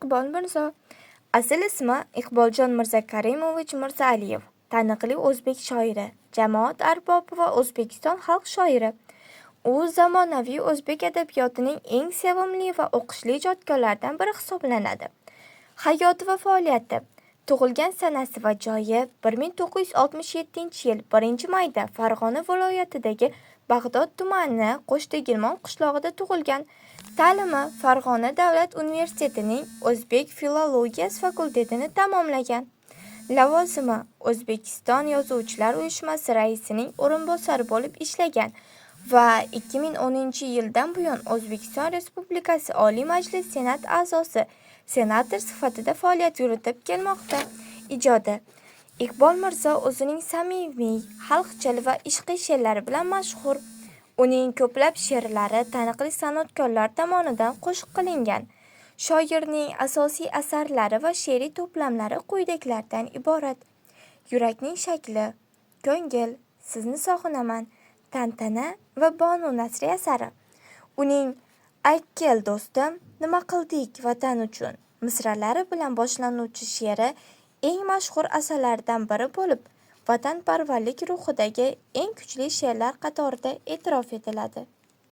Iqbol Mirzo. Asl ismi Iqboljon Mirzakarimovich Mirzaaliyev. Taniqli o'zbek shoiri, jamoat arbobi va O'zbekiston xalq shoiri. U zamonaviy o'zbek adabiyotining eng sevimli va o'qishli ijodkorlaridan biri hisoblanadi. Hayoti va faoliyati. Tug'ilgan sanasi va joyi 1967-yil 1-mayda Farg'ona viloyatidagi Bag'dod tumani Qo'shtegirmon qishlog'ida tug'ilgan. Ta'limi Farg'ona davlat universitetining o'zbek filologiyasi fakultetini tamomlagan. Lavozimi O'zbekiston Yozuvchilar uyushmasi raisining o'rinbosari bo'lib ishlagan va 2010-yildan buyon O'zbekiston Respublikasi Oliy Majlis Senat a'zosi, senator sifatida faoliyat yuritib kelmoqda. Ijodi. Iqbol Mirzo o'zining samimiy, xalqchil va ishqiy she'rlari bilan mashhur. Uning ko'plab she'rlari taniqli san'atkorlar tomonidan qo'shiq qilingan. Shoirning asosiy asarlari va she'riy to'plamlari quyidagilardan iborat: Yurakning shakli, Ko'ngil, Sizni sog'inaman, Tantana va Bonu Nasriy asari. Uning Aytkel do'stim, nima qildik vatan uchun misralari bilan boshlanuvchi she'ri eng mashhur asarlardan biri bo'lib, vatanparvarlik ruhidagi eng kuchli she'rlar qatorida e'tirof etiladi.